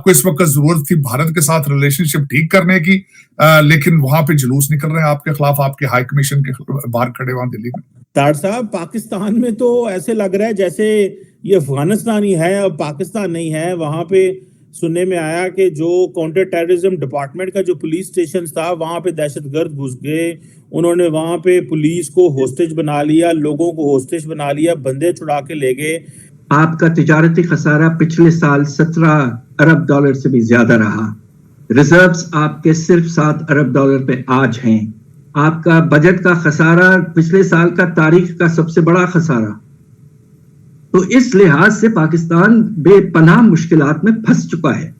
को इस वक्त जरूरत थी भारत के साथ रिलेशनशिप ठीक करने की, लेकिन वहां पे जुलूस निकल रहे हैं आपके खिलाफ, आपके हाई कमीशन के बाहर खड़े वहां दिल्ली में। तार साहब, पाकिस्तान में तो ऐसे लग रहा है जैसे ये अफगानिस्तान ही है, अब पाकिस्तान नहीं है। वहां पे सुनने में आया कि जो काउंटर टेररिज्म डिपार्टमेंट का जो पुलिस स्टेशन था, वहां पे दहशतगर्द घुस गए, उन्होंने वहां पे पुलिस को होस्टेज बना लिया, लोगों को होस्टेज बना लिया, बंदे छुड़ा के ले गए। आपका तिजारती खसारा पिछले साल 17 अरब डॉलर से भी ज्यादा रहा। रिजर्व्स आपके सिर्फ 7 अरब डॉलर पे आज हैं। आपका बजट का खसारा पिछले साल का तारीख का सबसे बड़ा खसारा। तो इस लिहाज से पाकिस्तान बेपनाह मुश्किलात में फंस चुका है।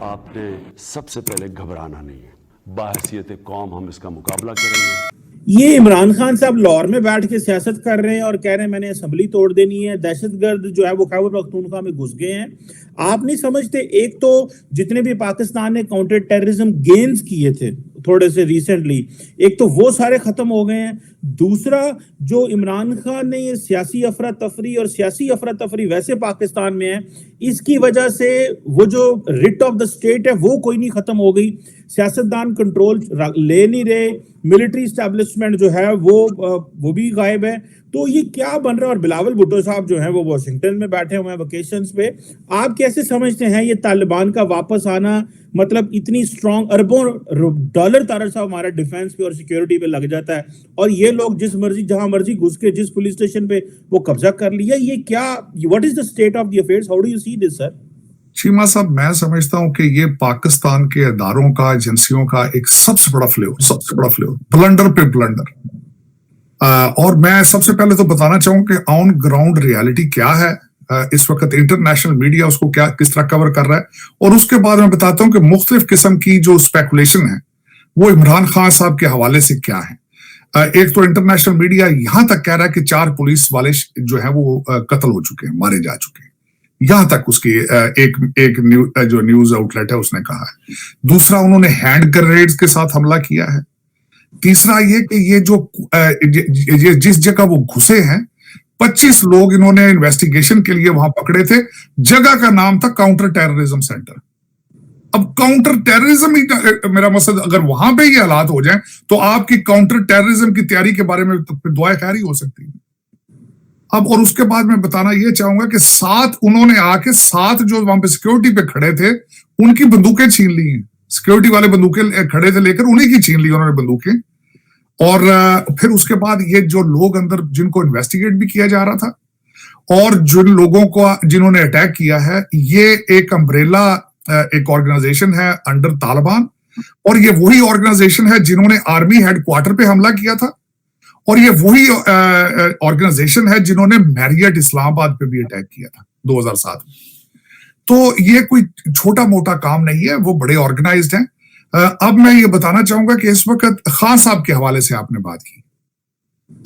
आपने सबसे पहले घबराना नहीं है, बाहसियत कौम हम इसका मुकाबला करेंगे। ये इमरान खान साहब लाहौर में बैठ के सियासत कर रहे हैं और कह रहे हैं मैंने असेंबली तोड़ देनी है, दहशतगर्द जो है वो खैबर पख्तूनख्वा में घुस गए हैं। आप नहीं समझते, एक तो जितने भी पाकिस्तान ने काउंटर टेररिज्म गेन्स किए थे थोड़े से रिसेंटली, एक तो वो सारे खत्म हो गए हैं। दूसरा, जो इमरान खान ने ये सियासी अफरा तफरी, और सियासी अफरा तफरी वैसे पाकिस्तान में है, इसकी वजह से वो जो रिट ऑफ द स्टेट है वो कोई नहीं खत्म हो गई, सियासतदान कंट्रोल ले नहीं रहे, मिलिट्री एस्टेब्लिशमेंट जो है वो भी गायब है। तो ये क्या बन रहा है? और बिलावल भुट्टो साहब जो हैं वो वॉशिंगटन में बैठे हुए हैं वेकेशंस पे। आप कैसे समझते हैं ये तालिबान का वापस आना? मतलब इतनी स्ट्रॉन्ग अरबों डॉलर तारा साहब हमारा डिफेंस पे और सिक्योरिटी पे लग जाता है, और ये लोग जिस मर्जी जहां मर्जी घुस के जिस पुलिस स्टेशन पे वो कब्जा कर लिया। ये क्या, what is the state of the affairs? How do you see this sir? Cheema साहब, मैं समझता हूं कि ये पाकिस्तान के अदारों का, एजेंसियों का एक सबसे बड़ा फ्लेवर, ब्लंडर पे ब्लंडर। और मैं सबसे पहले तो बताना चाहूंगा कि ऑन ग्राउंड रियलिटी क्या है इस वक्त, इंटरनेशनल मीडिया उसको क्या किस तरह कवर कर रहा है, और उसके बाद मैं बताता हूं कि मुख्तलिफ किस्म की जो स्पेकुलेशन है वो इमरान खान साहब के हवाले से क्या है। एक तो इंटरनेशनल मीडिया यहां तक कह रहा है कि 4 पुलिस वाले जो है वो कत्ल हो चुके हैं, मारे जा चुके हैं, यहां तक उसकी एक जो न्यूज आउटलेट है उसने कहा है। दूसरा, उन्होंने हैंड ग्रेनेड्स के साथ हमला किया है। तीसरा ये कि ये जिस जगह वो घुसे हैं 25 लोग इन्होंने इन्वेस्टिगेशन के लिए वहां पकड़े थे, जगह का नाम था काउंटर टेररिज्म सेंटर। अब काउंटर टेररिज्म ही, मेरा मकसद अगर वहां पे ये हालात हो जाएं तो आपकी काउंटर टेररिज्म की तैयारी के बारे में तो दुआ खैर ही हो सकती है। अब और उसके बाद मैं बताना ये चाहूंगा कि 7 उन्होंने आके 7 जो वहां पे सिक्योरिटी पे खड़े थे उनकी बंदूकें छीन ली हैं। सिक्योरिटी वाले बंदूकें खड़े थे लेकर, उन्हीं की छीन ली उन्होंने बंदूकें। और फिर उसके बाद ये जो लोग अंदर जिनको इन्वेस्टिगेट भी किया जा रहा था, और जिन लोगों को जिन्होंने अटैक किया है, ये एक अम्ब्रेला एक ऑर्गेनाइजेशन है अंडर तालिबान, और ये वही ऑर्गेनाइजेशन है जिन्होंने आर्मी हेडक्वार्टर पे हमला किया था, और ये वही ऑर्गेनाइजेशन है जिन्होंने मैरियट इस्लामाबाद पे भी अटैक किया था 2007 में। तो ये कोई छोटा मोटा काम नहीं है, वो बड़े ऑर्गेनाइज्ड हैं। अब मैं ये बताना चाहूंगा कि इस वक्त खान साहब के हवाले से आपने बात की।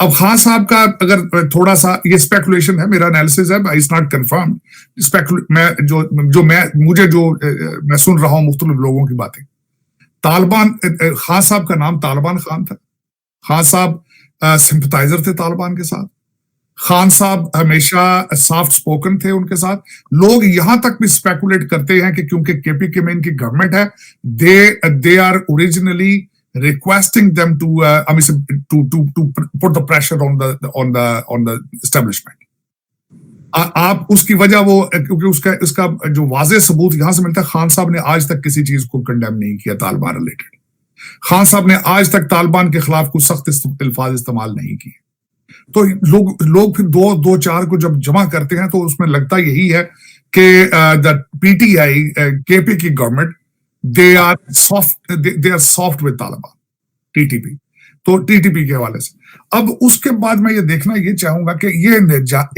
अब खान साहब का अगर थोड़ा सा ये स्पेकुलेशन है, मेरा एनालिसिस है, इट्स नॉट कंफर्म। मैं सुन रहा हूं मुख्तलिफ लोगों की बातें। तालिबान, खान साहब का नाम तालिबान खान था। खान साहब सिंपथाइजर थे तालिबान के साथ। खान साहब हमेशा सॉफ्ट स्पोकन थे उनके साथ। लोग यहां तक भी स्पेकुलेट करते हैं कि क्योंकि केपीके में इनकी गवर्नमेंट है, they are originally requesting them to put the pressure on the establishment. आप उसकी वजह वो, क्योंकि इसका जो वाज़ेह सबूत यहां से मिलता है, खान साहब ने आज तक किसी चीज को कंडेम नहीं किया तालिबान रिलेटेड। खान साहब ने आज तक तालिबान के खिलाफ कुछ सख्त अल्फाज इस्तेमाल नहीं किए। तो लोग फिर 2-4 को जब जमा करते हैं तो उसमें लगता यही है कि द पीटीआई, केपी की government, they are soft with Taliban, TTP. तो टीटीपी के हवाले से अब उसके बाद मैं ये देखना ये चाहूंगा कि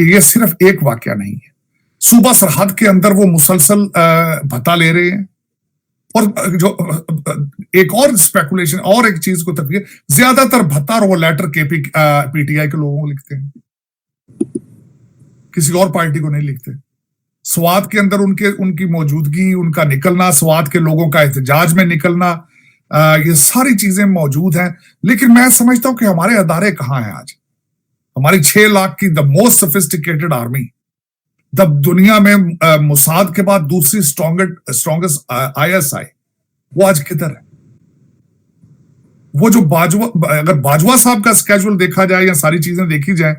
ये सिर्फ एक वाकया नहीं है। सूबा सरहद के अंदर वो मुसलसल भत्ता ले रहे हैं, और जो एक और स्पेकुलेशन और एक चीज को तफवीर, ज्यादातर भत्ता वो लेटर केपी पीटीआई के लोगों को लिखते हैं, किसी और पार्टी को नहीं लिखते। स्वात के अंदर उनकी मौजूदगी, उनका निकलना, स्वात के लोगों का एहतजाज में निकलना, ये सारी चीजें मौजूद हैं। लेकिन मैं समझता हूं कि हमारे अदारे कहां हैं आज? हमारी 6 लाख की द मोस्ट सोफिस्टिकेटेड आर्मी, तब दुनिया में मुसाद के बाद दूसरी स्ट्रॉन्गेस्ट ISI, वो आज किधर है? वो जो अगर बाजवा साहब का स्केड्यूल देखा जाए या सारी चीजें देखी जाए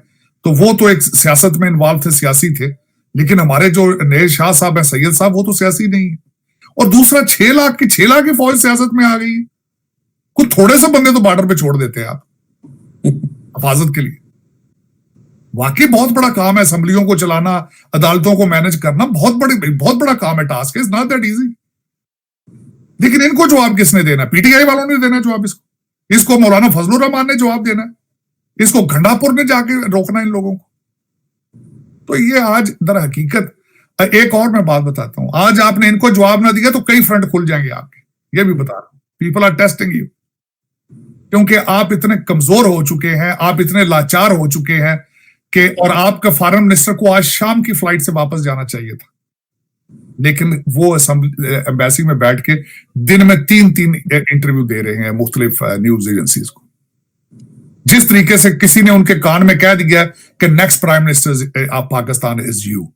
तो वो तो एक सियासत में इन्वॉल्व थे, सियासी थे, लेकिन हमारे जो नए शाह साहब है, सैयद साहब, वो तो सियासी नहीं है। और दूसरा 6 लाख की फौज सियासत में आ गई है। कुछ थोड़े से बंदे तो बॉर्डर पे छोड़ देते हैं आप हिफाजत के लिए। वाकई बहुत बड़ा काम है असेंबलियों को चलाना, अदालतों को मैनेज करना, बहुत बड़ा काम है, task is not that easy. लेकिन इनको जवाब किसने देना? PTI वालों ने देना जवाब, इसको मौलाना फजलुर रहमान ने जवाब देना है, इसको घंडापुर ने जाके रोकना इन लोगों को। तो ये आज दर हकीकत, एक और मैं बात बताता हूं, आज आपने इनको जवाब ना दिया तो कई फ्रंट खुल जाएंगे आपके, ये भी बता रहा हूं। पीपल आर टेस्टिंग यू, क्योंकि आप इतने कमजोर हो चुके हैं, आप इतने लाचार हो चुके हैं कि, और आपका फॉरेन मिनिस्टर को आज शाम की फ्लाइट से वापस जाना चाहिए था, लेकिन वो एम्बेसी में बैठ के दिन में 3 इंटरव्यू दे रहे हैं मुख्तलिफ न्यूज एजेंसीज को। जिस तरीके से किसी ने उनके कान में कह दिया कि next prime minister of Pakistan is you,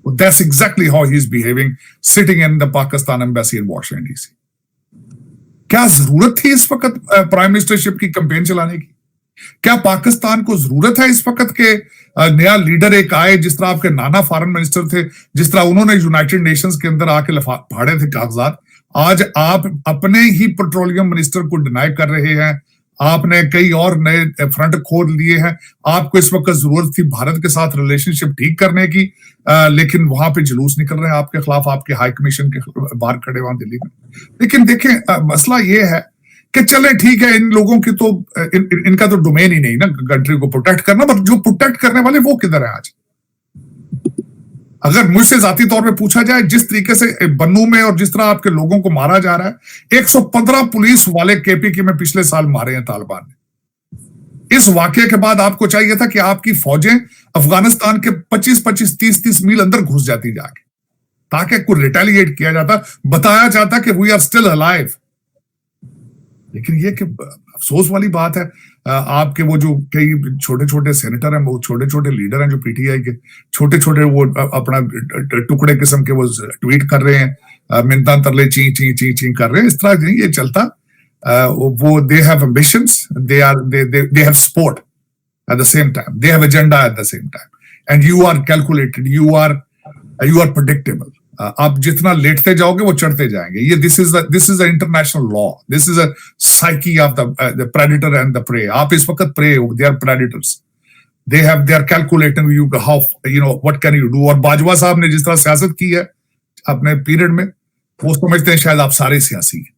that's exactly how he is behaving sitting in the Pakistan embassy in Washington DC। क्या जरूरत थी इस वक्त प्राइम मिनिस्टरशिप की कैंपेन चलाने की? क्या पाकिस्तान को जरूरत है इस वक्त के नया लीडर एक आए, जिस तरह आपके नाना फॉरेन मिनिस्टर थे, जिस तरह उन्होंने यूनाइटेड नेशंस के अंदर आके फाड़े थे कागजात, आज आप अपने ही पेट्रोलियम मिनिस्टर को डिनाई कर रहे हैं। आपने कई और नए फ्रंट खोल लिए हैं। आपको इस वक्त जरूरत थी भारत के साथ रिलेशनशिप ठीक करने की, लेकिन वहां पे जुलूस निकल रहे हैं आपके खिलाफ, आपके हाई कमीशन के बाहर खड़े वहां दिल्ली में। लेकिन देखें, मसला ये है कि चले ठीक है, इन लोगों की तो इनका तो डोमेन ही नहीं ना कंट्री को प्रोटेक्ट करना, बट जो प्रोटेक्ट करने वाले वो किधर है आज? अगर मुझसे जाती तौर पे पूछा जाए, जिस तरीके से बन्नू में और जिस तरह आपके लोगों को मारा जा रहा है, 115 पुलिस वाले KPK में पिछले साल मारे हैं तालिबान ने। इस वाकये के बाद आपको चाहिए था कि आपकी फौजें अफगानिस्तान के 25-25, 30-30 मील अंदर घुस जाती जाके, ताकि कोई रिटेलिएट किया जाता, बताया जाता कि वी आर स्टिल अलाइव। लेकिन ये कि अफसोस वाली बात है, आपके वो जो कई छोटे छोटे सेनेटर हैं, वो छोटे छोटे लीडर हैं जो PTI के, छोटे छोटे वो अपना टुकड़े किस्म के वो ट्वीट कर रहे हैं, मिन्नतां तरले ची ची ची ची कर रहे हैं। इस तरह नहीं ये चलता। वो they have ambitions, they have sport at the same time, they have agenda at the same time, and you are calculated, you are predictable. आप जितना लेटते जाओगे वो चढ़ते जाएंगे। ये this is the international law, this is a psyche of the predator and the prey. आप इस वक्त प्रे हो, they are predators, they are calculating you how what can you do. और बाजवा साहब ने जिस तरह सियासत की है अपने पीरियड में, वो समझते हैं शायद आप सारे सियासी हैं।